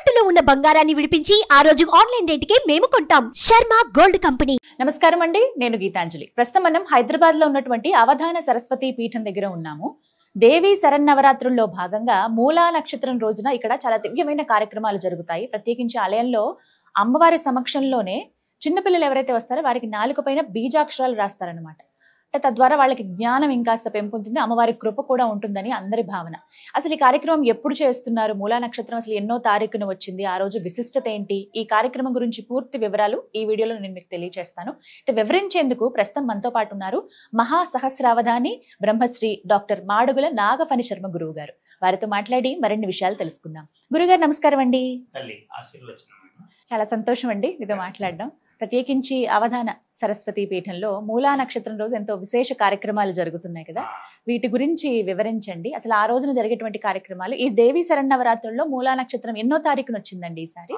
తాకట్టులో ఉన్న బంగారాన్ని విడిపించి ఆ రోజు ఆన్లైన్ రేటుకే మేము కొంటాం. Sharma gold company. నమస్కారం అండి, నేను గీతాంజలి. ప్రస్తుతం మనం హైదరాబాద్ లో ఉన్నటువంటి అవధాన సరస్వతి పీఠం దగ్గర ఉన్నాము. దేవి శరన్నవరాత్రుల్లో భాగంగా మూలా నక్షత్రం రోజున ఇక్కడ చాలా దివ్యమైన కార్యక్రమాలు జరుగుతాయి. ప్రత్యేకించి ఆలయంలో అమ్మవారి సమక్షంలోనే చిన్నపిల్లలు ఎవరైతే వస్తారో వారికి నాలుక పైన బీజాక్షరాలు రాస్తారనమాట. అంటే తద్వారా వాళ్ళకి జ్ఞానం ఇంకాస్త పెంపొందుతుంది, అమ్మవారి కృప కూడా ఉంటుందని అందరి భావన. అసలు ఈ కార్యక్రమం ఎప్పుడు చేస్తున్నారు? మూలా నక్షత్రం అసలు ఎన్నో తారీఖున వచ్చింది? ఆ రోజు విశిష్టత ఏంటి? ఈ కార్యక్రమం గురించి పూర్తి వివరాలు ఈ వీడియోలో నేను మీకు తెలియజేస్తాను. వివరించేందుకు ప్రస్తుతం మనతో పాటు ఉన్నారు మహా సహస్రావధాని బ్రహ్మశ్రీ డాక్టర్ మాడుగుల నాగఫణి శర్మ గురువు గారు. వారితో మాట్లాడి మరిన్ని విషయాలు తెలుసుకుందాం. గురుగారు నమస్కారం అండి. చాలా సంతోషం అండి మీతో మాట్లాడడం. ప్రత్యేకించి అవధాన సరస్వతి పీఠంలో మూలా నక్షత్రం రోజు ఎంతో విశేష కార్యక్రమాలు జరుగుతున్నాయి కదా, వీటి గురించి వివరించండి. అసలు ఆ రోజున జరిగేటువంటి కార్యక్రమాలు, ఈ దేవి శరన్నవరాత్రుల్లో మూలా నక్షత్రం ఎన్నో తారీఖున వచ్చిందండి ఈసారి?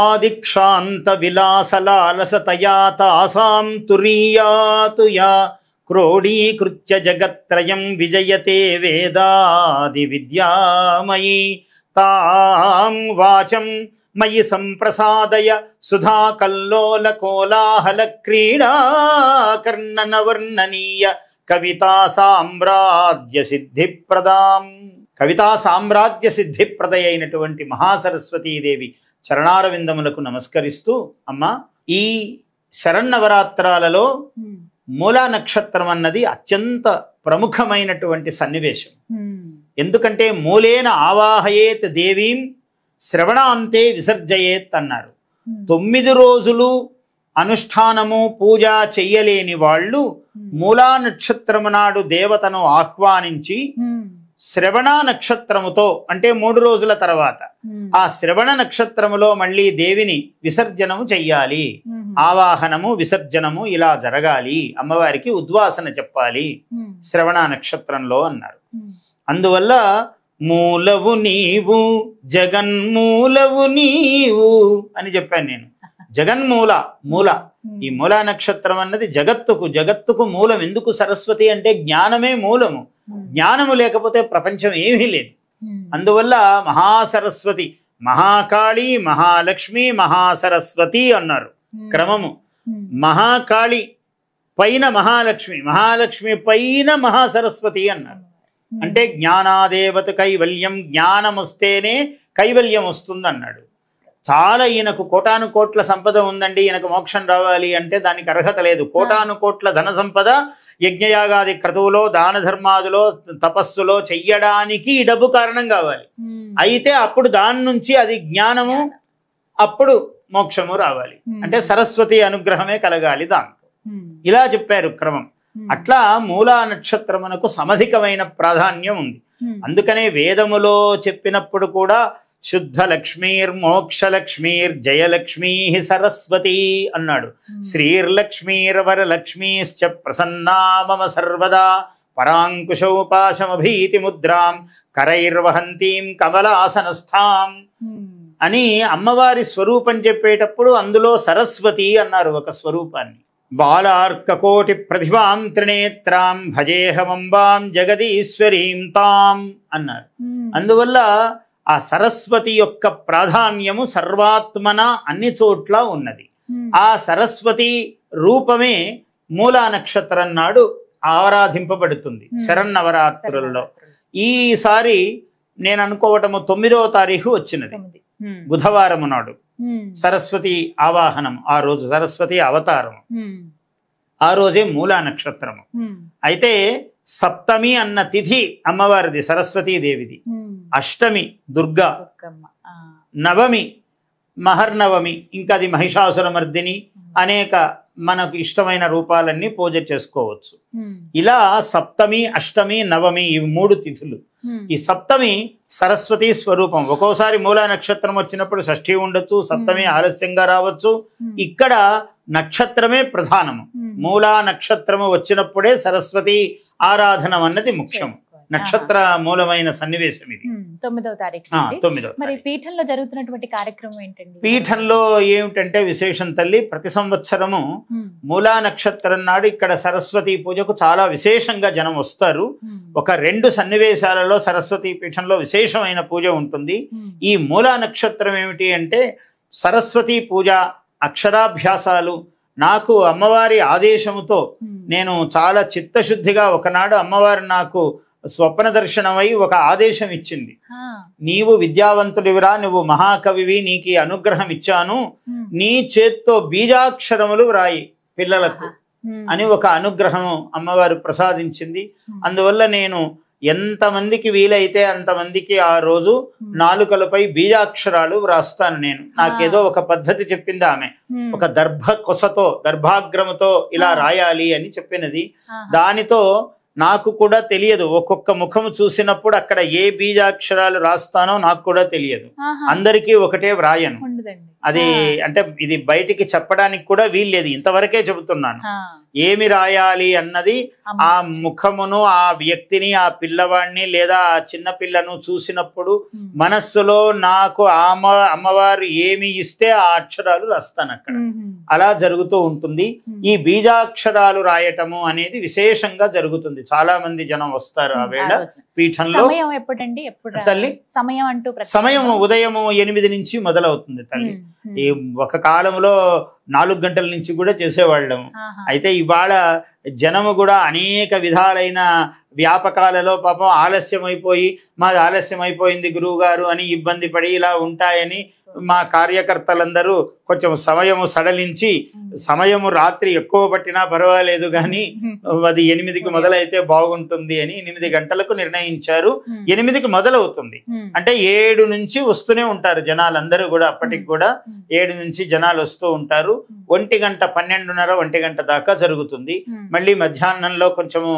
ఆదిక్షాంత విలాసలాలసతయా తాసాం తురీయాతుయా క్రోడీకృత్య జగత్రయం విజయతే వేదాది విద్యామయీ తాం వాచం మయి సంప్రసాదయ సుధా కల్లోల కోలాహల క్రీడా కర్ణనవర్ణనీయ కవితా సామ్రాజ్య సిద్ధిప్రదాం. కవితా సామ్రాజ్య సిద్ధిప్రద అయినటువంటి మహాసరస్వతీదేవి చరణారవిందములకు నమస్కరిస్తూ, అమ్మా, ఈ శరన్నవరాత్రాలలో మూలా నక్షత్రం అన్నది అత్యంత ప్రముఖమైనటువంటి సన్నివేశం. ఎందుకంటే మూలేన ఆవాహయేత్ దేవీం శ్రవణాంతే విసర్జయేత్ అన్నారు. 9 రోజులు అనుష్ఠానము పూజ చెయ్యలేని వాళ్ళు మూలా నక్షత్రము నాడు దేవతను ఆహ్వానించి శ్రవణ నక్షత్రముతో, అంటే 3 రోజుల తర్వాత ఆ శ్రవణ నక్షత్రములో మళ్ళీ దేవిని విసర్జనము చెయ్యాలి. ఆవాహనము విసర్జనము ఇలా జరగాలి, అమ్మవారికి ఉద్వాసన చెప్పాలి శ్రవణ నక్షత్రంలో అన్నారు. అందువల్ల మూలవు నీవు జగన్మూలవు నీవు అని చెప్పాను నేను. జగన్మూల మూల, ఈ మూలా నక్షత్రం అన్నది జగత్తుకు మూలం. ఎందుకు? సరస్వతి అంటే జ్ఞానమే మూలము. జ్ఞానము లేకపోతే ప్రపంచం ఏమీ లేదు. అందువల్ల మహాసరస్వతి, మహాకాళి, మహాలక్ష్మి, మహాసరస్వతి అన్నారు క్రమము. మహాకాళి పైన మహాలక్ష్మి, మహాలక్ష్మి పైన మహాసరస్వతి అన్నారు. అంటే జ్ఞానాదేవత కైవల్యం, జ్ఞానం వస్తేనే కైవల్యం వస్తుంది అన్నాడు. చాలా ఈయనకు కోటాను కోట్ల సంపద ఉందండి, ఈయనకు మోక్షం రావాలి అంటే దానికి అర్హత లేదు. కోటాను కోట్ల ధన సంపద యజ్ఞయాగాది క్రతువులో, దాన ధర్మాదులో, తపస్సులో చెయ్యడానికి ఈ డబ్బు కారణం కావాలి. అయితే అప్పుడు దాని నుంచి అది జ్ఞానము, అప్పుడు మోక్షము రావాలి. అంటే సరస్వతి అనుగ్రహమే కలగాలి దాంతో. ఇలా చెప్పారు క్రమం. అట్లా మూలా నక్షత్రమునకు సమధికమైన ప్రాధాన్యం ఉంది. అందుకనే వేదములో చెప్పినప్పుడు కూడా శుద్ధ లక్ష్మీర్ మోక్షలక్ష్మీర్ జయలక్ష్మీ సరస్వతి అన్నాడు. శ్రీర్లక్ష్మీర్ వరలక్ష్మీశ్చ ప్రసన్నా మమ సర్వదా పరాంకుశోపాశమభీతి ముద్రాం కరైర్వహంతీం కమలాసనస్థాం అని అమ్మవారి స్వరూపం చెప్పేటప్పుడు అందులో సరస్వతి అన్నారు ఒక స్వరూపాన్ని. బాలార్కకోటి ప్రతిభాం త్రినేత్రాం భజేహమంబాం జగదీశ్వరీం తాం అన్నారు. అందువల్ల ఆ సరస్వతి యొక్క ప్రాధాన్యము సర్వాత్మన అన్ని చోట్ల ఉన్నది. ఆ సరస్వతి రూపమే మూలా నక్షత్రం నాడు ఆరాధింపబడుతుంది శరన్నవరాత్రుల్లో. ఈసారి నేను అనుకోవటము 9వ తారీఖు వచ్చినది, బుధవారము నాడు సరస్వతి ఆవాహనం. ఆ రోజు సరస్వతి అవతారము, ఆ రోజే మూలా నక్షత్రము. అయితే సప్తమి అన్న తిథి అమ్మవారిది, సరస్వతీదేవిది. అష్టమి దుర్గా, నవమి మహర్నవమి, ఇంకా అది మహిషాసురమర్దిని, అనేక మనకు ఇష్టమైన రూపాలన్నీ పూజ చేసుకోవచ్చు. ఇలా సప్తమి, అష్టమి, నవమి ఈ 3 తిథులు. ఈ సప్తమి సరస్వతి స్వరూపం. ఒక్కోసారి మూలా నక్షత్రం వచ్చినప్పుడు షష్ఠి ఉండొచ్చు, సప్తమి ఆలస్యంగా రావచ్చు. ఇక్కడ నక్షత్రమే ప్రధానము. మూలా నక్షత్రము వచ్చినప్పుడే సరస్వతి ఆరాధన అన్నది ముఖ్యం. నక్షత్ర మూలమైన సన్నివేశం ఇది. 9వ తారీఖు. 9వ మరి తారీఖు. పీఠంలో జరుగుతున్నటువంటి కార్యక్రమం ఏంటండి? పీఠంలో ఏమిటంటే విశేషం తల్లి, ప్రతి సంవత్సరము మూలా నక్షత్రం నాడు ఇక్కడ సరస్వతి పూజకు చాలా విశేషంగా జనం వస్తారు. ఒక 2 సన్నివేశాలలో సరస్వతి పీఠంలో విశేషమైన పూజ ఉంటుంది. ఈ మూలా నక్షత్రం ఏమిటి అంటే సరస్వతి పూజ, అక్షరాభ్యాసాలు. నాకు అమ్మవారి ఆదేశముతో నేను చాలా చిత్తశుద్ధిగా ఒకనాడు అమ్మవారు నాకు స్వప్న దర్శనమై ఒక ఆదేశం ఇచ్చింది. నీవు విద్యావంతుడివిరా, నువ్వు మహాకవివి, నీకు ఈ అనుగ్రహం ఇచ్చాను, నీ చేత్తో బీజాక్షరములు వ్రాయి పిల్లలకు అని ఒక అనుగ్రహం అమ్మవారు ప్రసాదించింది. అందువల్ల నేను ఎంతమందికి వీలైతే అంతమందికి ఆ రోజు నాలుకలపై బీజాక్షరాలు వ్రాస్తాను. నేను నాకేదో ఒక పద్ధతి చెప్పింది ఆమె, ఒక దర్భాగ్రముతో ఇలా రాయాలి అని చెప్పినది. దానితో నాకు కూడా తెలియదు, ఒక్కొక్క ముఖము చూసినప్పుడు అక్కడ ఏ బీజాక్షరాలు రాస్తానో నాకు కూడా తెలియదు. అందరికీ ఒకటే వ్రాయను. అది అంటే ఇది బయటికి చెప్పడానికి కూడా వీల్లేదు, ఇంతవరకే చెబుతున్నాను. ఏమి రాయాలి అన్నది ఆ ముఖమును, ఆ వ్యక్తిని, ఆ పిల్లవాడిని లేదా ఆ చిన్న పిల్లను చూసినప్పుడు మనస్సులో నాకు అమ్మవారు ఏమి ఇస్తే ఆ అక్షరాలు రాస్తాను అక్కడ. అలా జరుగుతూ ఉంటుంది. ఈ బీజాక్షరాలు రాయటము అనేది విశేషంగా జరుగుతుంది. చాలా మంది జనం వస్తారు ఆ వేళ పీఠంలో. తల్లి సమయం ఉదయం 8 నుంచి మొదలవుతుంది తల్లి. ఈ ఒక కాలంలో 4 గంటల నుంచి కూడా చేసేవాళ్ళము. అయితే ఇవాళ జనము కూడా అనేక విధాలైన వ్యాపకాలలో పాపం ఆలస్యమైపోయి, మాది ఆలస్యమైపోయింది గురువు గారు అని ఇబ్బంది పడి ఇలా ఉంటాయని మా కార్యకర్తలందరూ కొంచెం సమయము సడలించి, సమయము రాత్రి ఎక్కువ పట్టినా పర్వాలేదు కానీ అది 8కి మొదలైతే బాగుంటుంది అని 8 గంటలకు నిర్ణయించారు. 8కి మొదలవుతుంది అంటే 7 నుంచి వస్తూనే ఉంటారు జనాలందరూ కూడా. అప్పటికి కూడా 7 నుంచి జనాలు వస్తూ ఉంటారు. 1 గంట 12:30 1 గంట దాకా జరుగుతుంది. మళ్ళీ మధ్యాహ్నంలో కొంచెము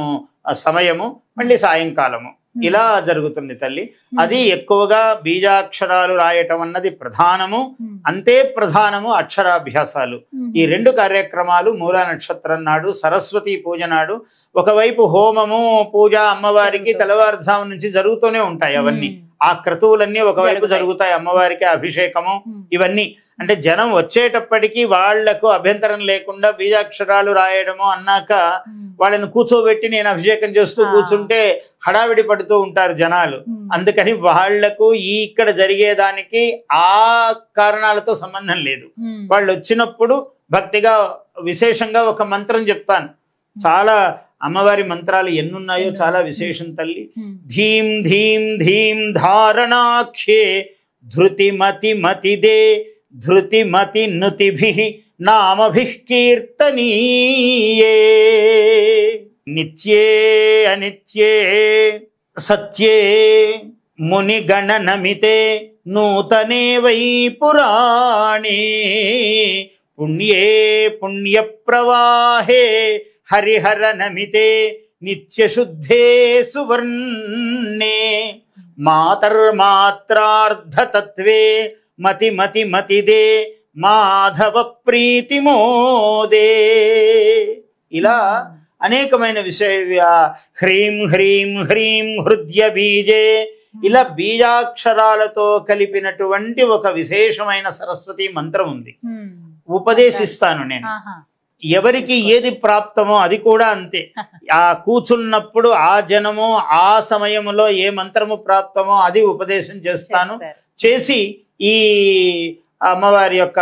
సమయము, మళ్ళీ సాయంకాలము, ఇలా జరుగుతుంది తల్లి. అది ఎక్కువగా బీజాక్షరాలు రాయటం అన్నది ప్రధానము. అంతే ప్రధానము అక్షరాభ్యాసాలు. ఈ 2 కార్యక్రమాలు మూలా నక్షత్రం నాడు, సరస్వతి పూజ నాడు. ఒకవైపు హోమము, పూజ అమ్మవారికి తెల్లవారుజాము నుంచి జరుగుతూనే ఉంటాయి. అవన్నీ ఆ క్రతువులన్నీ ఒకవైపు జరుగుతాయి. అమ్మవారికి అభిషేకము ఇవన్నీ. అంటే జనం వచ్చేటప్పటికి వాళ్లకు అభ్యంతరం లేకుండా బీజాక్షరాలు రాయడము అన్నాక వాళ్ళని కూర్చోబెట్టి నేను అభిషేకం చేస్తూ కూర్చుంటే హడావిడి పడుతూ ఉంటారు జనాలు. అందుకని వాళ్లకు ఇక్కడ జరిగేదానికి ఆ కారణాలతో సంబంధం లేదు. వాళ్ళు వచ్చినప్పుడు భక్తిగా విశేషంగా ఒక మంత్రం చెప్తాను. చాలా అమ్మవారి మంత్రాలు ఎన్నున్నాయో చాలా విశేషం తల్లి. ధీం ధీం ధీం ధారణాఖ్యే ధృతిమతి మతిదే ధృతిమతి నుతిభిః నామభిః కీర్తనీయే నిత్యే అనిత్యే సత్యే మునిగణనమితే నూతనే వై పురాణే పుణ్యే పుణ్యప్రవాహే హరిహర నమితే నిత్యశుద్ధే సువర్ణే మాతర్మాత్రార్ధతత్వే మతి మతి మతిదే మాధవ ప్రీతిమోదే. ఇలా అనేకమైన విషయ హ్రీం హ్రీం హ్రీం హృదయ బీజే, ఇలా బీజాక్షరాలతో కలిపినటువంటి ఒక విశేషమైన సరస్వతి మంత్రం ఉంది. ఉపదేశిస్తాను నేను. ఎవరికి ఏది ప్రాప్తమో అది కూడా అంతే. ఆ కూర్చున్నప్పుడు ఆ జనము ఆ సమయంలో ఏ మంత్రము ప్రాప్తమో అది ఉపదేశం చేస్తాను. చేసి ఈ అమ్మవారి యొక్క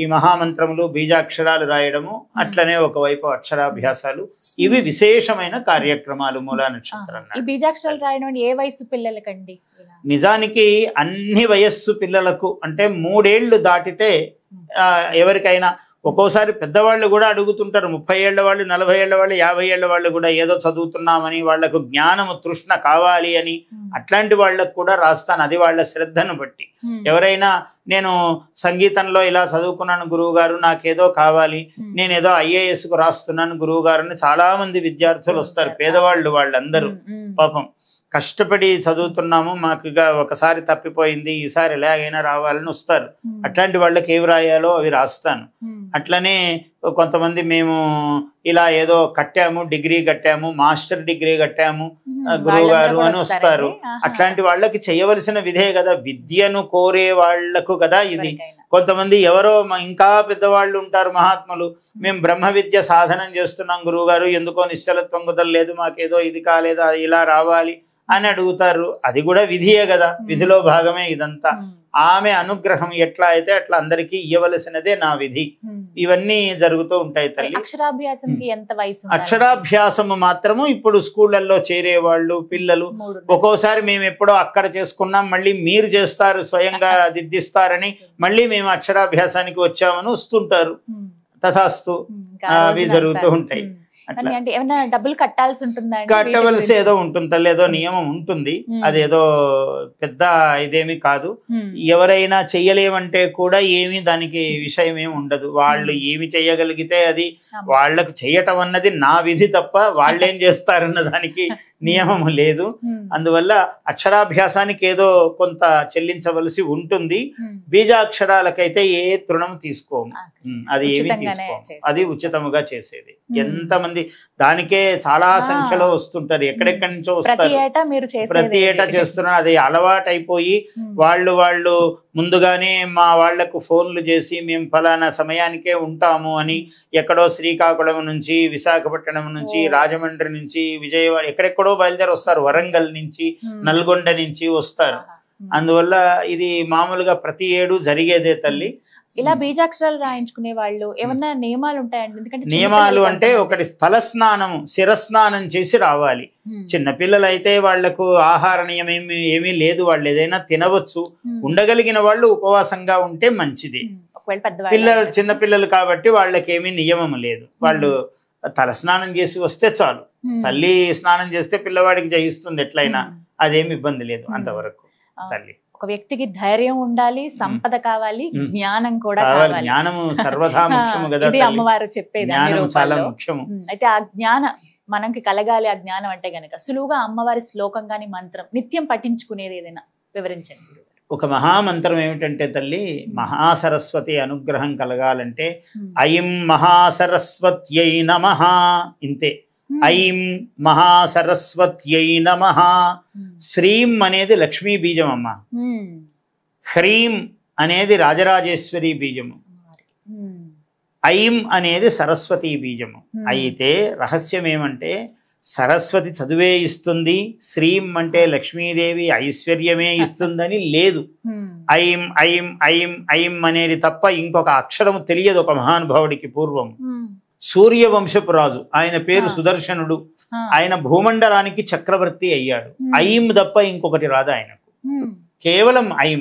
ఈ మహామంత్రములు, బీజాక్షరాలు రాయడము, అట్లనే ఒకవైపు అక్షరాభ్యాసాలు, ఇవి విశేషమైన కార్యక్రమాలు మూలా నక్షత్రం. ఈ బీజాక్షరాలు రాయడం ఏ వయసు పిల్లలకండి? నిజానికి అన్ని వయస్సు పిల్లలకు, అంటే 3 ఏళ్ళు దాటితే ఎవరికైనా. ఒక్కోసారి పెద్దవాళ్ళు కూడా అడుగుతుంటారు, 30 ఏళ్ల వాళ్ళు, 40 ఏళ్ల వాళ్ళు, 50 ఏళ్ల వాళ్ళు కూడా ఏదో చదువుతున్నామని, వాళ్లకు జ్ఞానము తృష్ణ కావాలి అని, అట్లాంటి వాళ్ళకు కూడా రాస్తాను. అది వాళ్ళ శ్రద్ధను బట్టి. ఎవరైనా నేను సంగీతంలో ఇలా చదువుకున్నాను గురువు గారు, నాకేదో కావాలి, నేనేదో IAS కు రాస్తున్నాను గురువు గారు అని చాలా మంది విద్యార్థులు వస్తారు. పేదవాళ్ళు వాళ్ళందరూ పాపం. కష్టపడి చదువుతున్నాము, మాకు ఒకసారి తప్పిపోయింది, ఈసారి ఎలాగైనా రావాలని వస్తారు. అట్లాంటి వాళ్ళకి ఏవి రాయాలో అవి రాస్తాను. అట్లనే కొంతమంది మేము ఇలా ఏదో కట్టాము, డిగ్రీ కట్టాము, మాస్టర్ డిగ్రీ కట్టాము గురువు గారు అని వస్తారు. అట్లాంటి వాళ్ళకి చేయవలసిన విధే కదా, విద్యను కోరే వాళ్లకు కదా ఇది. కొంతమంది ఎవరో ఇంకా పెద్దవాళ్ళు ఉంటారు మహాత్ములు, మేము బ్రహ్మ విద్య సాధనం చేస్తున్నాం గురువు గారు, ఎందుకో నిశ్చలత్వం కుదరలేదు, మాకేదో ఇది కాలేదు, ఇలా రావాలి అని అడుగుతారు. అది కూడా విధియే కదా, విధిలో భాగమే ఇదంతా. ఆమె అనుగ్రహం ఎట్లా అయితే అట్లా అందరికీ ఇవ్వవలసినదే నా విధి. ఇవన్నీ జరుగుతూ ఉంటాయి తల్లి. అక్షరాభ్యాసంకి ఎంత వయసు? అక్షరాభ్యాసము మాత్రము ఇప్పుడు స్కూళ్ళల్లో చేరేవాళ్ళు పిల్లలు ఒక్కోసారి మేము ఎప్పుడో అక్కడ చేసుకున్నాం, మళ్ళీ మీరు చేస్తారు స్వయంగా దిద్దిస్తారని మళ్ళీ మేము అక్షరాభ్యాసానికి వచ్చామని వస్తుంటారు. తథాస్తు అవి జరుగుతూ ఉంటాయి. అంటే ఏమైనా డబ్బులు కట్టాల్సి ఉంటుందా? కట్టవలసి ఏదో ఉంటుంది తల్లి, ఏదో నియమం ఉంటుంది. అదేదో పెద్ద ఇదేమి కాదు. ఎవరైనా చెయ్యలేమంటే కూడా ఏమి దానికి విషయం ఏమి ఉండదు. వాళ్ళు ఏమి చెయ్యగలిగితే అది వాళ్లకు చెయ్యటం అన్నది నా విధి తప్ప వాళ్ళేం చేస్తారన్న దానికి నియమం లేదు. అందువల్ల అక్షరాభ్యాసానికి ఏదో కొంత చెల్లించవలసి ఉంటుంది. బీజాక్షరాలకైతే ఏ తృణం తీసుకోము, అది ఏమి తీసుకోము, అది ఉచితముగా చేసేది. ఎంతమంది దానికే చాలా సంఖ్యలో వస్తుంటారు, ఎక్కడెక్కడి నుంచో వస్తారు, ప్రతి ఏటా చేస్తున్నారు. అది అలవాటు అయిపోయి వాళ్ళు ముందుగానే మా వాళ్లకు ఫోన్లు చేసి మేము ఫలానా సమయానికే ఉంటాము అని ఎక్కడో శ్రీకాకుళం నుంచి, విశాఖపట్నం నుంచి, రాజమండ్రి నుంచి, విజయవాడ ఎక్కడెక్కడో బయలుదేరి వస్తారు, వరంగల్ నుంచి, నల్గొండ నుంచి వస్తారు. అందువల్ల ఇది మామూలుగా ప్రతి ఏడు జరిగేదే తల్లి. ఇలా బీజాక్షరాలు రాయించుకునే వాళ్ళు ఏమన్నా నియమాలు ఉంటాయండి? ఎందుకంటే నియమాలు అంటే ఒకటి స్థల స్నానము, శిరస్నానం చేసి రావాలి. చిన్నపిల్లలు అయితే వాళ్లకు ఆహార నియమం ఏమీ లేదు, వాళ్ళు ఏదైనా తినవచ్చు. ఉండగలిగిన వాళ్ళు ఉపవాసంగా ఉంటే మంచిది. పిల్లలు చిన్నపిల్లలు కాబట్టి వాళ్ళకి ఏమీ నియమం లేదు, వాళ్ళు తల స్నానం చేసి వస్తే చాలు. తల్లి స్నానం చేస్తే పిల్లవాడికి జయిస్తుంది ఎట్లయినా, అదేమి ఇబ్బంది లేదు అంతవరకు. తల్లి ఒక వ్యక్తికి ధైర్యం ఉండాలి, సంపద కావాలి, జ్ఞానం కూడా కావాలి. జ్ఞానము సర్వదా ముఖ్యము కదా, ఇది అమ్మవారు చెప్పేది. జ్ఞానం చాలా ముఖ్యము. అయితే ఆ జ్ఞానం మనకి కలగాలి. ఆ జ్ఞానం అంటే గనక సులువుగా అమ్మవారి శ్లోకం గాని మంత్రం నిత్యం పఠించుకునేది ఏదైనా వివరించండి. ఒక మహామంత్రం ఏమిటంటే తల్లి, మహాసరస్వతి అనుగ్రహం కలగాలంటే ఐం మహాసరస్వత్యై నమః, ఇంతే. ఐం మహాసరస్వత్యై నమః. శ్రీం అనేది లక్ష్మీ బీజం అమ్మ, హ్రీం అనేది రాజరాజేశ్వరి బీజము, ఐం అనేది సరస్వతి బీజము. అయితే రహస్యం ఏమంటే సరస్వతి చదువే ఇస్తుంది, శ్రీం అంటే లక్ష్మీదేవి ఐశ్వర్యమే ఇస్తుందని లేదు. ఐం ఐం ఐం ఐం అనేది తప్ప ఇంకొక అక్షరము తెలియదు ఒక మహానుభావుడికి. పూర్వం సూర్యవంశపు రాజు, ఆయన పేరు సుదర్శనుడు, ఆయన భూమండలానికి చక్రవర్తి అయ్యాడు. ఐం తప్ప ఇంకొకటి రాదు ఆయనకు, కేవలం ఐం.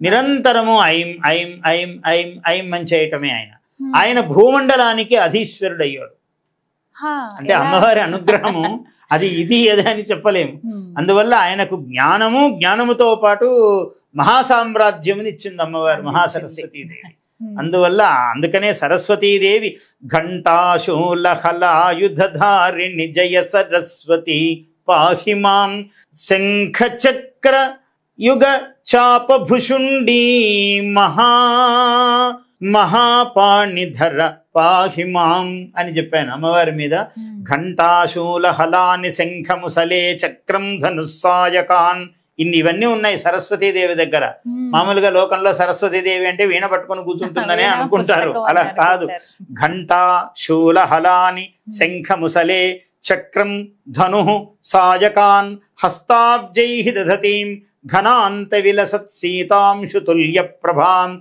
నిరంతరము ఐం ఐం ఐం ఐం ఐం అని చేయటమే ఆయన. ఆయన భూమండలానికి అధీశ్వరుడు అయ్యాడు. అంటే అమ్మవారి అనుగ్రహము అది ఇది ఏది అని చెప్పలేము. అందువల్ల ఆయనకు జ్ఞానము, జ్ఞానముతో పాటు మహాసామ్రాజ్యముని ఇచ్చింది అమ్మవారు, మహాసరస్వతీదేవి. అందుకనే సరస్వతీదేవి ఘంటాశూలహలాయుధారిణి జయ సరస్వతి పాహి మాం, శంఖ చక్ర యుగ చాపభుషుండీ మహాపాణిధర పాహి మాం అని చెప్పాను అమ్మవారి మీద. ఘంటాశూలహలాని శంఖముసలే చక్రం ధనుస్సాయకాన్, ఇవన్నీ ఉన్నాయి సరస్వతీదేవి దగ్గర. మామూలుగా లోకంలో సరస్వతీదేవి అంటే వీణ పట్టుకొని కూర్చుంటుందనే అనుకుంటారు, అలా కాదు. ఘంటా శూలహలాని శంఖముసలే చక్రం ధను సాయకాన్ హస్తాబ్జై దధతీం ఘనాంత విలసత్ సీతాంశుతుల్య ప్రభాం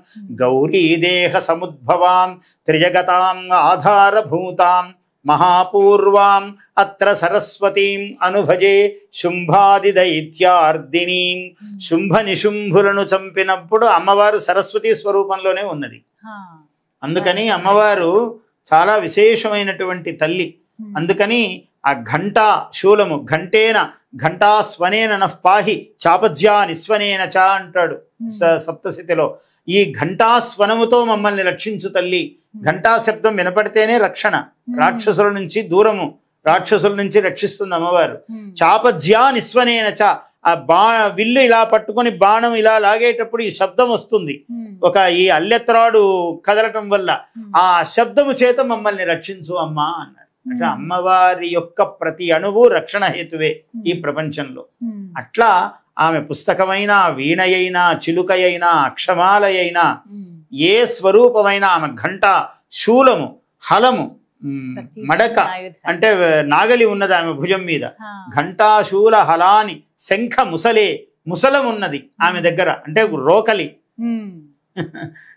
గౌరీదేహ సముద్భవాం త్రిజగతాం ఆధారభూతాం మహాపూర్వాం అత్ర సరస్వతీం అనుభజే శుంభాది దైత్యార్దినీం. శుంభ నిశుంభులను చంపినప్పుడు అమ్మవారు సరస్వతీ స్వరూపంలోనే ఉన్నది. అందుకని అమ్మవారు చాలా విశేషమైనటువంటి తల్లి. అందుకని ఆ ఘంటా శూలము, ఘంటేన ఘంటా స్వనేన నః పాహి చాపజ్యా నిస్వనేన చ అంటాడు సప్తశతిలో. ఈ ఘంటాస్వనముతో మమ్మల్ని రక్షించు తల్లి. ఘంటా శబ్దం వినపడితేనే రక్షణ, రాక్షసుల నుంచి దూరము రాక్షసుల నుంచి రక్షిస్తుంది అమ్మవారు. చాపజ్యా నిస్వనేన చ, ఆ విల్లు ఇలా పట్టుకొని బాణం ఇలా లాగేటప్పుడు ఈ శబ్దం వస్తుంది, ఈ అల్లెత్రాడు కదలటం వల్ల ఆ శబ్దము చేత మమ్మల్ని రక్షించు అమ్మా అన్నారు. అంటే అమ్మవారి యొక్క ప్రతి అణువు రక్షణ హేతువే ఈ ప్రపంచంలో. అట్లా ఆమె పుస్తకమైనా, వీణయైనా, చిలుకయైనా, అక్షమాలయైనా, ఏ స్వరూపమైనా ఆమె ఘంట, శూలము, హలము, మడక అంటే నాగలి ఉన్నది ఆమె భుజం మీద, ఘంటా, శూల, హలాని, శంఖ, ముసలం ఉన్నది ఆమె దగ్గర, అంటే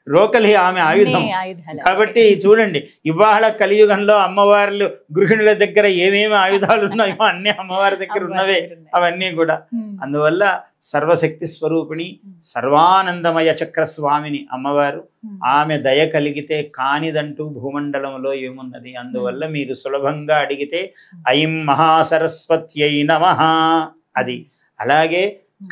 రోకలి ఆమె ఆయుధం. కాబట్టి చూడండి, ఇవాళ కలియుగంలో అమ్మవార్లు గృహిణుల దగ్గర ఏమేమి ఆయుధాలు ఉన్నాయో అన్ని అమ్మవారి దగ్గర ఉన్నవే అవన్నీ కూడా. అందువల్ల సర్వశక్తి స్వరూపిణి, సర్వానందమయ చక్రస్వామిని అమ్మవారు. ఆమె దయ కలిగితే కానిదంటూ భూమండలంలో ఏమున్నది. అందువల్ల మీరు సులభంగా అడిగితే ఐం మహాసరస్వత్యై నమః అది. అలాగే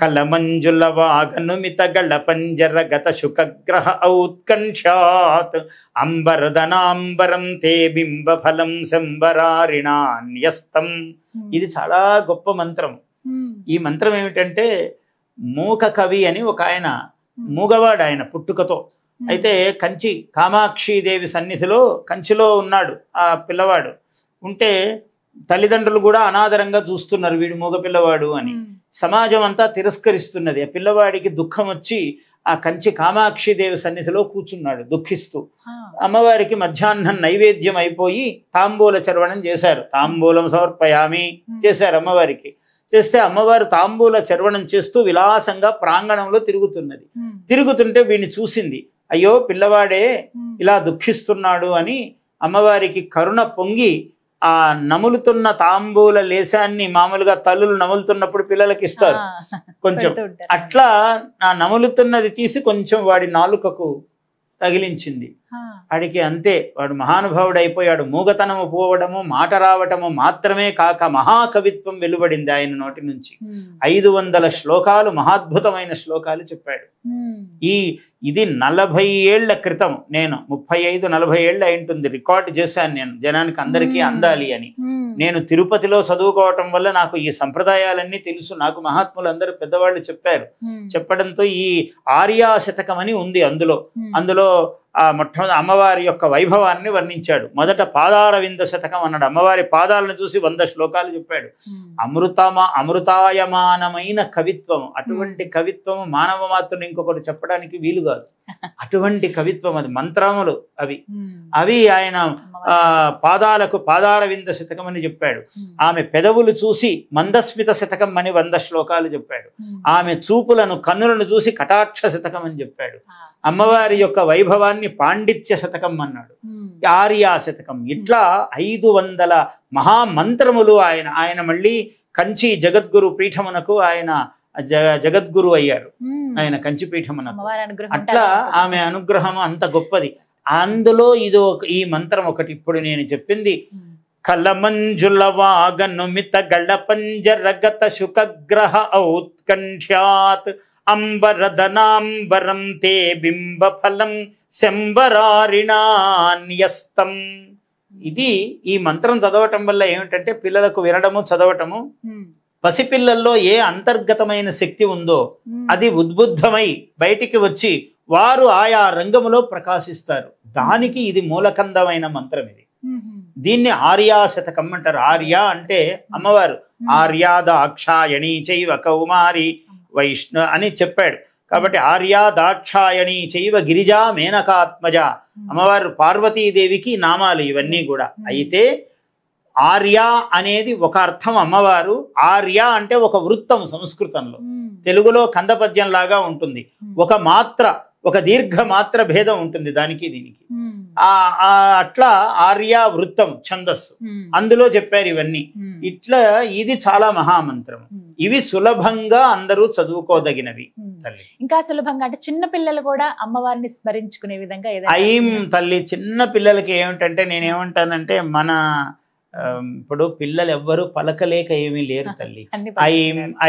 కలమంజుల వాగనుమిత గళ పంజర గత శుకగ్రహ ఔత్కంఠ్యాత్ అంబరదనాంబరం తే బింబ ఫలం శంబరారిణాన్యస్తం. ఇది చాలా గొప్ప మంత్రం. ఈ మంత్రం ఏమిటంటే, మూక కవి అని ఒక ఆయన, మూగవాడు ఆయన పుట్టుకతో. అయితే కంచి కామాక్షిదేవి సన్నిధిలో కంచిలో ఉన్నాడు ఆ పిల్లవాడు. ఉంటే తల్లిదండ్రులు కూడా అనాదరంగా చూస్తున్నారు, వీడు మూగ పిల్లవాడు అని. సమాజం అంతా తిరస్కరిస్తున్నది. ఆ పిల్లవాడికి దుఃఖం వచ్చి ఆ కంచి కామాక్షిదేవి సన్నిధిలో కూర్చున్నాడు దుఃఖిస్తూ. అమ్మవారికి మధ్యాహ్నం నైవేద్యం అయిపోయి తాంబూల చర్వణం చేశారు. తాంబూలం సమర్పయామి చేశారు అమ్మవారికి. చేస్తే అమ్మవారు తాంబూల చర్వణం చేస్తూ విలాసంగా ప్రాంగణంలో తిరుగుతుంటే వీడిని చూసింది. అయ్యో పిల్లవాడే ఇలా దుఃఖిస్తున్నాడు అని అమ్మవారికి కరుణ పొంగి ఆ నములుతున్న తాంబూల లేశాన్ని, మామూలుగా తల్లులు నములుతున్నప్పుడు పిల్లలకి ఇస్తారు కొంచెం, అట్లా ఆ నములుతున్నది తీసి కొంచెం వాడి నాలుకకు తగిలించింది. వాడికి అంతే, వాడు మహానుభావుడు అయిపోయాడు. మూగతనము పోవడము, మాట రావటము మాత్రమే కాక మహాకవిత్వం వెలువడింది ఆయన నోటి నుంచి. 500 శ్లోకాలు, మహాద్భుతమైన శ్లోకాలు చెప్పాడు. ఇది 40 ఏళ్ల క్రితం, నేను 35-40 ఏళ్ళు అయింటుంది, రికార్డు చేశాను నేను, జనానికి అందరికీ అందాలి అని. నేను తిరుపతిలో చదువుకోవటం వల్ల నాకు ఈ సంప్రదాయాలన్నీ తెలుసు. నాకు మహాత్ములు అందరూ పెద్దవాళ్ళు చెప్పారు. చెప్పడంతో ఈ ఆర్యా శతకం అని ఉంది, అందులో ఆ మొట్టమొదటి అమ్మవారి యొక్క వైభవాన్ని వర్ణించాడు. మొదట పాదారవింద శతకం అన్నాడు. అమ్మవారి పాదాలను చూసి 100 శ్లోకాలు చెప్పాడు. అమృతాయమానమైన కవిత్వము. అటువంటి కవిత్వము మానవ మాత్రుని ఇంకొకటి చెప్పడానికి వీలు కాదు. అటువంటి కవిత్వం అది. మంత్రములు అవి ఆయన పాదాలకు పాదారవింద శతకం అని చెప్పాడు. ఆమె పెదవులు చూసి మందస్మిత శతకం అని 100 శ్లోకాలు చెప్పాడు. ఆమె చూపులను, కన్నులను చూసి కటాక్ష శతకం అని చెప్పాడు. అమ్మవారి యొక్క వైభవాన్ని పాండిత్య శతకం అన్నాడు, ఆర్యా శతకం. ఇట్లా 500 మహామంత్రములు ఆయన మళ్ళీ కంచి జగద్గురు పీఠమునకు ఆయన జగద్గురు అయ్యారు. ఆయన కంచి పీఠమునకు. అట్లా ఆమె అనుగ్రహం అంత గొప్పది. అందులో ఈ మంత్రం ఒకటి ఇప్పుడు నేను చెప్పింది. కలమంజుల వాగనుమిత గళ పంజరగత శుకగ్రహ ఔత్కంఠ్యాత్ అంబరదనాంబరం తే బింబ ఫలం శంబరారిణాన్యస్తం. ఇది ఈ మంత్రం చదవటం వల్ల ఏమిటంటే, పిల్లలకు వినడము, చదవటము, పసిపిల్లల్లో ఏ అంతర్గతమైన శక్తి ఉందో అది ఉద్బుద్ధమై బయటికి వచ్చి వారు ఆయా రంగములో ప్రకాశిస్తారు. దానికి ఇది మూలకందమైన మంత్రం. దీన్ని ఆర్యా శతకం అంటారు. ఆర్య అంటే అమ్మవారు. ఆర్యా దాక్షాయణీ చైవ కౌమారి వైష్ణ అని చెప్పాడు. కాబట్టి ఆర్యా దాక్షాయణీ చైవ గిరిజా మేనకాత్మజ. అమ్మవారు పార్వతీదేవికి నామాలు ఇవన్నీ కూడా. అయితే ఆర్య అనేది ఒక అర్థం అమ్మవారు. ఆర్య అంటే ఒక వృత్తం సంస్కృతంలో. తెలుగులో కందపద్యం లాగా ఉంటుంది. ఒక మాత్ర, ఒక దీర్ఘ మాత్ర భేదం ఉంటుంది దానికి దీనికి. అట్లా ఆర్య వృత్తం ఛందస్సు, అందులో చెప్పారు ఇవన్నీ. ఇట్లా ఇది చాలా మహామంత్రం. ఇవి సులభంగా అందరూ చదువుకోదగినవి తల్లి. ఇంకా సులభంగా అంటే చిన్న పిల్లలు కూడా అమ్మవారిని స్మరించుకునే విధంగా ఐం తల్లి. చిన్న పిల్లలకి ఏమిటంటే, నేనేమంటానంటే, మన ఇప్పుడు పిల్లలు ఎవ్వరూ పలకలేక ఏమీ లేరు తల్లి.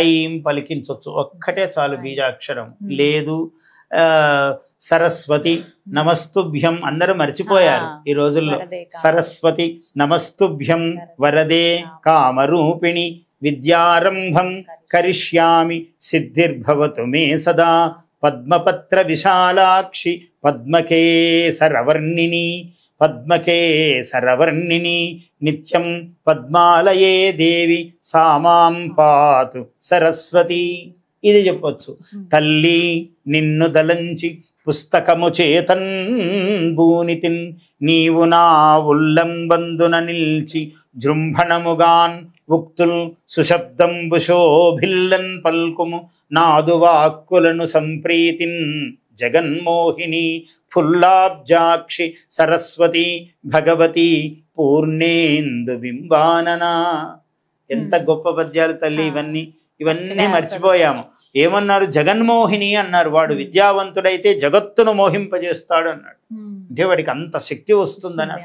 ఐం పలికించవచ్చు, ఒక్కటే చాలు బీజాక్షరం. లేదు సరస్వతి నమస్తుభ్యం అందరూ మర్చిపోయారు ఈ రోజుల్లో. సరస్వతి నమస్తుభ్యం వరదే కామరూపిణి విద్యారంభం కరిష్యామి సిద్ధిర్భవతు మే సదా పద్మపత్ర విశాలాక్షి పద్మకేసరవర్ణిని పద్మకేసరవర్ణిని నిత్యం పద్మాలయే దేవి సామాం పాతు సరస్వతి. ఇది చెప్పొచ్చు. తల్లి నిన్ను దలంచి పుస్తకము చేతన్ భూనితిన్ నీవు నా ఉల్లంబందున నిల్చి జృంభణముగాన్ ఉక్తుల్ సుశబ్దంబు శోభిల్లన్ పల్కుము నాదు వాక్కులను సంప్రీతిన్ జగన్మోహిని ఫుల్లాబ్జాక్షి సరస్వతి భగవతి పూర్ణేందు బింబానన. ఎంత గొప్ప పద్యాలు తల్లి ఇవన్నీ మర్చిపోయాము. ఏమన్నారు? జగన్మోహిని అన్నారు. వాడు విద్యావంతుడైతే జగత్తును మోహింపజేస్తాడు అన్నాడు. అంటే వాడికి అంత శక్తి వస్తుందని.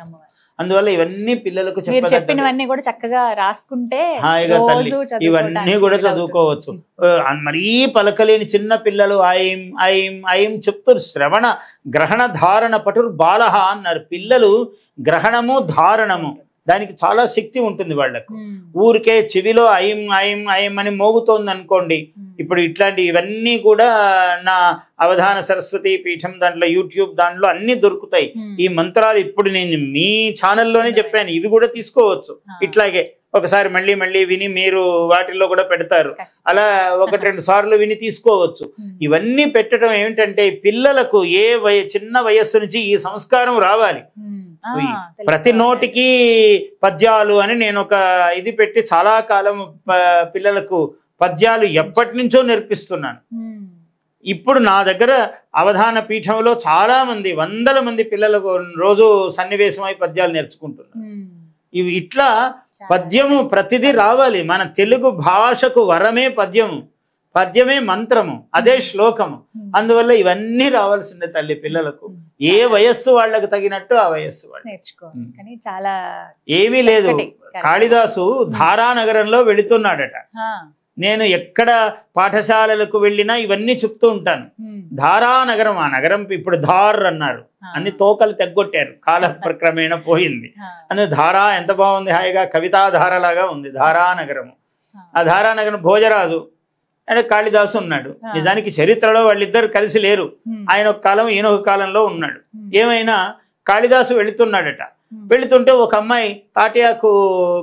అందువల్ల ఇవన్నీ పిల్లలకు చెప్పినవన్నీ కూడా చక్కగా రాసుకుంటే హాయిగా తల్లి ఇవన్నీ కూడా చదువుకోవచ్చు. మరీ పలకలేని చిన్న పిల్లలు ఐం ఐం ఐం చెప్తారు. శ్రవణ గ్రహణ ధారణ పటుర్ బాలహ అన్నారు. పిల్లలు గ్రహణము ధారణము దానికి చాలా శక్తి ఉంటుంది వాళ్ళకు. ఊరికే చెవిలో ఐం ఐం ఐం అని మోగుతోంది అనుకోండి. ఇప్పుడు ఇట్లాంటి ఇవన్నీ కూడా నా అవధాన సరస్వతి పీఠం దాంట్లో యూట్యూబ్ దాంట్లో అన్ని దొరుకుతాయి. ఈ మంత్రాలు ఇప్పుడు నేను మీ ఛానల్లోనే చెప్పాను. ఇవి కూడా తీసుకోవచ్చు. ఇట్లాగే ఒకసారి మళ్ళీ మళ్ళీ విని మీరు వాటిల్లో కూడా పెడతారు. అలా 1-2 సార్లు విని తీసుకోవచ్చు. ఇవన్నీ పెట్టడం ఏమిటంటే పిల్లలకు చిన్న వయస్సు నుంచి ఈ సంస్కారం రావాలి. ప్రతి నోటికి పద్యాలు అని నేను ఒక ఇది పెట్టి చాలా కాలం పిల్లలకు పద్యాలు ఎప్పటి నుంచో నేర్పిస్తున్నాను. ఇప్పుడు నా దగ్గర అవధాన పీఠంలో చాలా మంది 100ల మంది పిల్లలకు రోజు సన్నివేశమై పద్యాలు నేర్చుకుంటున్నారు. ఇవి ఇట్లా పద్యము ప్రతిదీ రావాలి. మన తెలుగు భాషకు వరమే పద్యము, పద్యమే మంత్రము, అదే శ్లోకము. అందువల్ల ఇవన్నీ రావాల్సిందే తల్లి పిల్లలకు. ఏ వయస్సు వాళ్ళకు తగినట్టు ఆ వయస్సు వాళ్ళు నేర్చుకోవాలి. చాలా ఏమీ లేదు. కాళిదాసు ధారానగరంలో వెళుతున్నాడట. నేను ఎక్కడ పాఠశాలలకు వెళ్ళినా ఇవన్నీ చెప్తూ ఉంటాను. ధారానగరం, ఆ నగరం ఇప్పుడు ధార్ అన్నారు, అన్ని తోకలు తెగ్గొట్టారు, కాల ప్రక్రమేణ పోయింది. అందులో ధారా ఎంత బాగుంది, హాయిగా కవితాధారలాగా ఉంది ధారానగరము. ఆ ధారానగరం భోజరాజు అంటే కాళిదాసు ఉన్నాడు. నిజానికి చరిత్రలో వాళ్ళిద్దరు కలిసి లేరు. ఆయన ఒక కాలం ఈయన ఒక కాలంలో ఉన్నాడు. ఏమైనా కాళిదాసు వెళుతున్నాడట. వెళుతుంటే ఒక అమ్మాయి తాటియాకు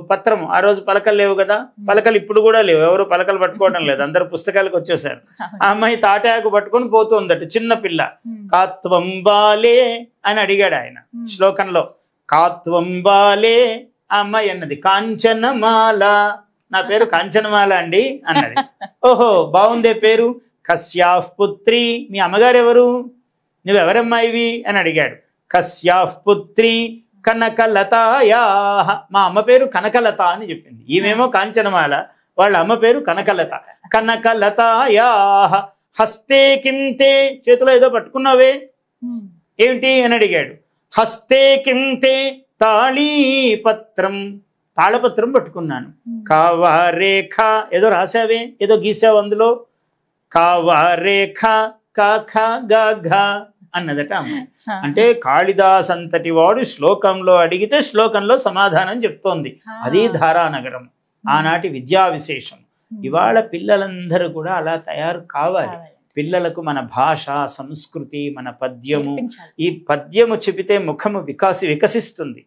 పత్రం, ఆ రోజు పలకలు లేవు కదా, పలకలు ఇప్పుడు కూడా లేవు, ఎవరు పలకలు పట్టుకోవడం లేదు, అందరు పుస్తకాలకు వచ్చేసారు. ఆ అమ్మాయి తాటియాకు పట్టుకొని పోతుందట, చిన్న పిల్ల. కాత్వం బాలే అని అడిగాడు ఆయన శ్లోకంలో. కాత్వం బాలే, ఆ అమ్మాయి అన్నది కాంచనమాల, నా పేరు కాంచనమాల అండి అన్నది. ఓహో బాగుందే పేరు. కశ్యాఫ్ పుత్రి, మీ అమ్మగారు ఎవరు, నువ్వెవరమ్మాయివి అని అడిగాడు. కశ్యాఫ్ పుత్రి కనకలతాయా, మా అమ్మ పేరు కనకలత అని చెప్పింది. ఈమెమో కాంచనమాల, వాళ్ళ అమ్మ పేరు కనకలత. కనకలతాయా హస్తే కింతే, చేతిలో ఏదో పట్టుకున్నావే ఏమిటి అని అడిగాడు. హస్తే కింతే తాళీపత్రం, తాళపత్రం పట్టుకున్నాను. కావారేఖ, ఏదో రాసావే, ఏదో గీసావు అందులో. కావారేఖ కాఖ గాఘ అన్నదట అమ్మ. అంటే కాళిదాస్ అంతటి వాడు శ్లోకంలో అడిగితే శ్లోకంలో సమాధానం చెప్తోంది. అది ధారానగరం, ఆనాటి విద్యా విశేషం. ఇవాళ పిల్లలందరూ కూడా అలా తయారు కావాలి. పిల్లలకు మన భాష, సంస్కృతి, మన పద్యము, ఈ పద్యము చెబితే ముఖము వికసిస్తుంది.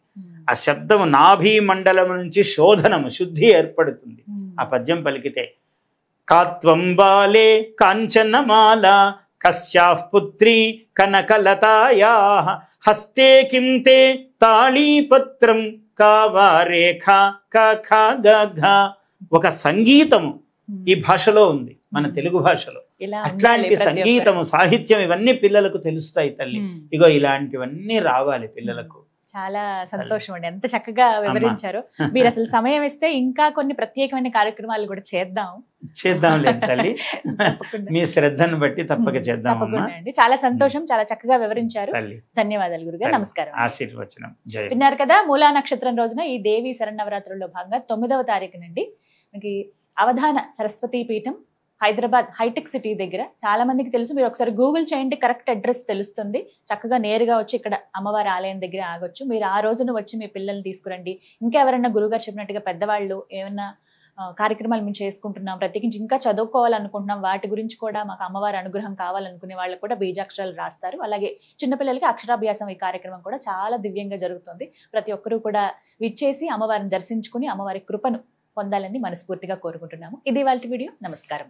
ఆ శబ్దము నాభి మండలం నుంచి శోధనము, శుద్ధి ఏర్పడుతుంది ఆ పద్యం పలికితే. కాత్వం బాలే కాంచనమాల కశ్యాఫ్ పుత్రి కనకలతాయా హస్తే కింతే తాళీపత్రం కావారేఖ కాఖ గాఘ. ఒక సంగీతము ఈ భాషలో ఉంది, మన తెలుగు భాషలో. అట్లాంటి సంగీతము, సాహిత్యం ఇవన్నీ పిల్లలకు తెలుస్తాయి తల్లి. ఇగో ఇలాంటివన్నీ రావాలి పిల్లలకు. చాలా సంతోషం అండి, ఎంత చక్కగా వివరించారు. మీరు అసలు సమయం ఇస్తే ఇంకా కొన్ని ప్రత్యేకమైన కార్యక్రమాలు కూడా చేద్దాంలే తల్లి. మీ శ్రద్ధను బట్టి తప్పక చేద్దాం. చాలా సంతోషం, చాలా చక్కగా వివరించారు. ధన్యవాదాలు గురుగారు. నమస్కారం. ఆశీర్వచనం. విన్నారు కదా, మూలా నక్షత్రం రోజున ఈ దేవి శరన్నవరాత్రుల్లో భాగంగా 9వ తారీఖు నుండి మనకి అవధాన సరస్వతి పీఠం హైదరాబాద్ హైటెక్ సిటీ దగ్గర. చాలా మందికి తెలుసు, మీరు ఒకసారి గూగుల్ చేయండి, కరెక్ట్ అడ్రస్ తెలుస్తుంది. చక్కగా నేరుగా వచ్చి ఇక్కడ అమ్మవారి ఆలయం దగ్గర ఆగొచ్చు. మీరు ఆ రోజున వచ్చి మీ పిల్లల్ని తీసుకురండి. ఇంకా ఎవరైనా గురువుగారు చెప్పినట్టుగా పెద్దవాళ్ళు ఏమన్నా కార్యక్రమాలు మేము చేసుకుంటున్నాం, ప్రత్యేకించి ఇంకా చదువుకోవాలనుకుంటున్నాం, వాటి గురించి కూడా మాకు అమ్మవారి అనుగ్రహం కావాలనుకునే వాళ్ళకు కూడా బీజాక్షరాలు రాస్తారు. అలాగే చిన్నపిల్లలకి అక్షరాభ్యాసం ఈ కార్యక్రమం కూడా చాలా దివ్యంగా జరుగుతుంది. ప్రతి ఒక్కరూ కూడా విచ్చేసి అమ్మవారిని దర్శించుకుని అమ్మవారి కృపను పొందాలని మనస్ఫూర్తిగా కోరుకుంటున్నాము. ఇది ఇవాల్టి వీడియో. నమస్కారం.